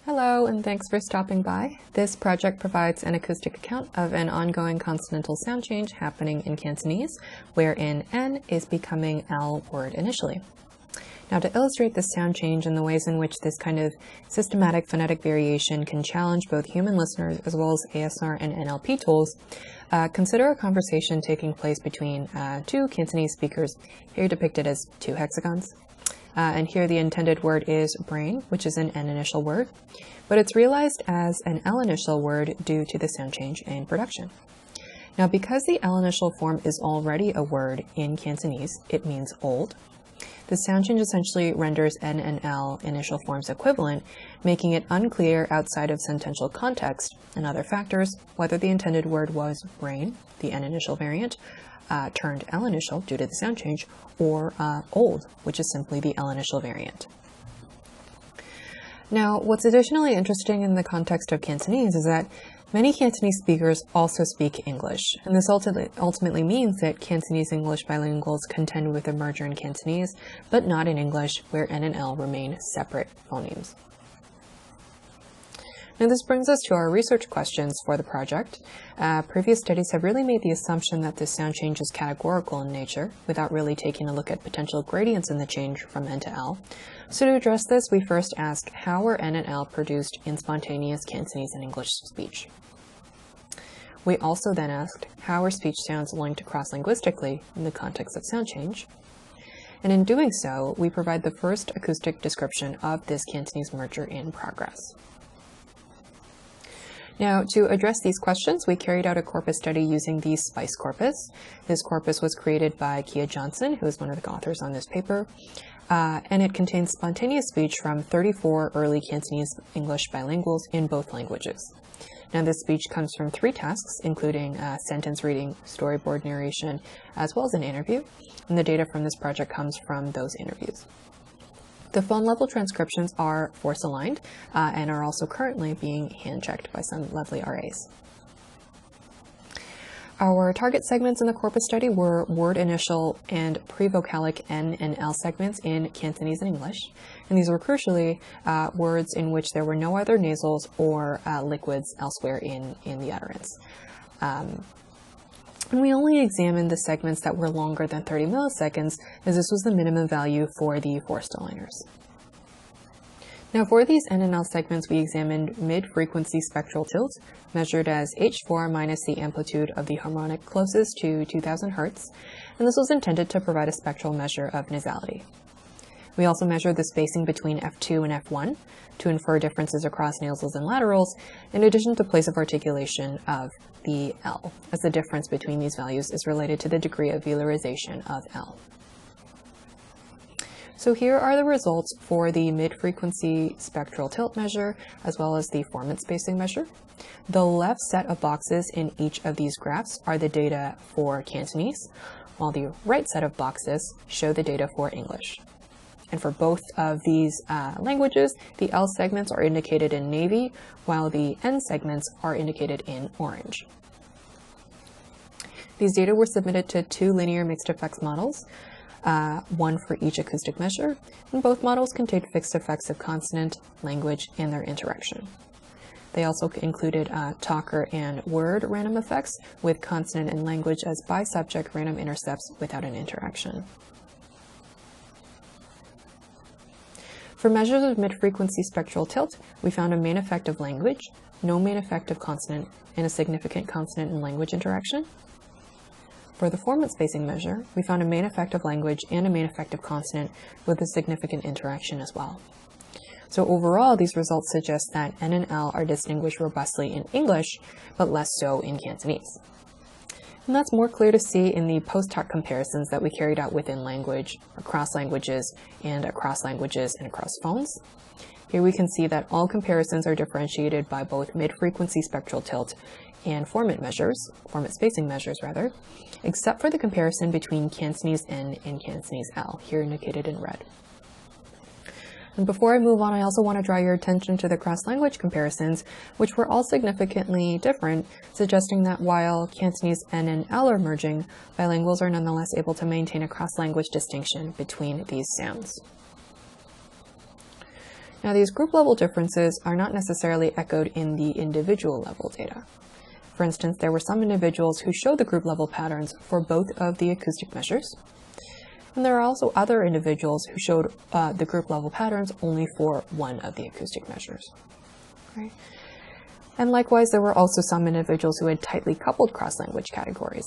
Hello, and thanks for stopping by. This project provides an acoustic account of an ongoing consonantal sound change happening in Cantonese, wherein N is becoming L word initially. Now, to illustrate this sound change and the ways in which this kind of systematic phonetic variation can challenge both human listeners as well as ASR and NLP tools, consider a conversation taking place between two Cantonese speakers, here depicted as two hexagons. And here the intended word is brain, which is an N initial word, but it's realized as an L initial word due to the sound change in production. Now, because the L initial form is already a word in Cantonese, it means old. The sound change essentially renders N and L initial forms equivalent, making it unclear outside of sentential context and other factors whether the intended word was brain, the N initial variant, turned L initial due to the sound change, or old, which is simply the L initial variant. Now, what's additionally interesting in the context of Cantonese is that many Cantonese speakers also speak English, and this ultimately means that Cantonese-English bilinguals contend with a merger in Cantonese, but not in English, where N and L remain separate phonemes. Now, this brings us to our research questions for the project. Previous studies have really made the assumption that this sound change is categorical in nature, without really taking a look at potential gradients in the change from N to L. So to address this, we first asked, how are N and L produced in spontaneous Cantonese and English speech? We also then asked, how are speech sounds linked crosslinguistically in the context of sound change? And in doing so, we provide the first acoustic description of this Cantonese merger in progress. Now, to address these questions, we carried out a corpus study using the SPICE corpus. This corpus was created by Khia Johnson, who is one of the authors on this paper, and it contains spontaneous speech from 34 early Cantonese-English bilinguals in both languages. Now, this speech comes from 3 tasks, including sentence reading, storyboard narration, as well as an interview, and the data from this project comes from those interviews. The phone-level transcriptions are force-aligned and are also currently being hand-checked by some lovely RAs. Our target segments in the corpus study were word initial and pre-vocalic N and L segments in Cantonese and English, and these were crucially words in which there were no other nasals or liquids elsewhere in the utterance. And we only examined the segments that were longer than 30 milliseconds, as this was the minimum value for the forced aligners. Now, for these N and L segments, we examined mid-frequency spectral tilt, measured as H4 minus the amplitude of the harmonic closest to 2000 Hertz, and this was intended to provide a spectral measure of nasality. We also measured the spacing between F2 and F1 to infer differences across nasals and laterals, in addition to place of articulation of the L, as the difference between these values is related to the degree of velarization of L. So here are the results for the mid-frequency spectral tilt measure, as well as the formant spacing measure. The left set of boxes in each of these graphs are the data for Cantonese, while the right set of boxes show the data for English. And for both of these languages, the L segments are indicated in navy, while the N segments are indicated in orange. These data were submitted to 2 linear mixed effects models, one for each acoustic measure, and both models contained fixed effects of consonant, language, and their interaction. They also included talker and word random effects, with consonant and language as bi-subject random intercepts without an interaction. For measures of mid-frequency spectral tilt, we found a main effect of language, no main effect of consonant, and a significant consonant and language interaction. For the formant spacing measure, we found a main effect of language and a main effect of consonant with a significant interaction as well. So overall, these results suggest that N and L are distinguished robustly in English, but less so in Cantonese. And that's more clear to see in the post-hoc comparisons that we carried out within language, across languages, and across languages and across phones. Here we can see that all comparisons are differentiated by both mid-frequency spectral tilt and formant spacing measures, except for the comparison between Cantonese N and Cantonese L, here indicated in red. And before I move on, I also want to draw your attention to the cross-language comparisons, which were all significantly different, suggesting that while Cantonese N and L are merging, bilinguals are nonetheless able to maintain a cross-language distinction between these sounds. Now, these group level differences are not necessarily echoed in the individual level data. For instance, there were some individuals who showed the group level patterns for both of the acoustic measures, and there are also other individuals who showed the group level patterns only for one of the acoustic measures. Right? And likewise, there were also some individuals who had tightly coupled cross-language categories.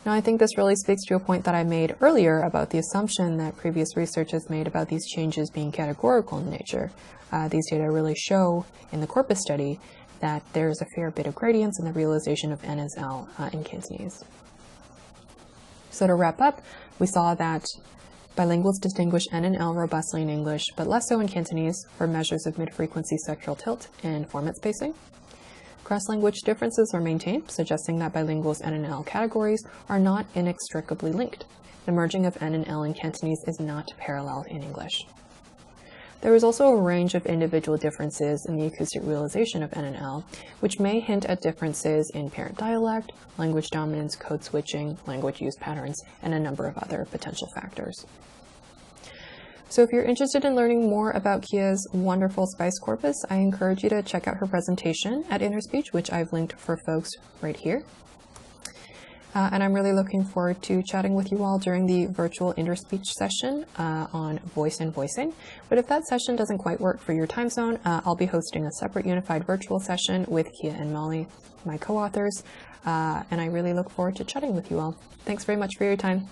Now, I think this really speaks to a point that I made earlier about the assumption that previous research has made about these changes being categorical in nature. These data really show in the corpus study that there's a fair bit of gradients in the realization of N as L in Cantonese. So to wrap up, we saw that bilinguals distinguish N and L robustly in English, but less so in Cantonese for measures of mid-frequency spectral tilt and format spacing. Cross-language differences are maintained, suggesting that bilinguals' N and L categories are not inextricably linked. The merging of N and L in Cantonese is not parallel in English. There is also a range of individual differences in the acoustic realization of N and L, which may hint at differences in parent dialect, language dominance, code switching, language use patterns, and a number of other potential factors. So if you're interested in learning more about Khia's wonderful SPICE corpus, I encourage you to check out her presentation at InterSpeech, which I've linked for folks right here. And I'm really looking forward to chatting with you all during the virtual InterSpeech session on voice and voicing. But if that session doesn't quite work for your time zone, I'll be hosting a separate unified virtual session with Khia and Molly, my co-authors, and I really look forward to chatting with you all. Thanks very much for your time.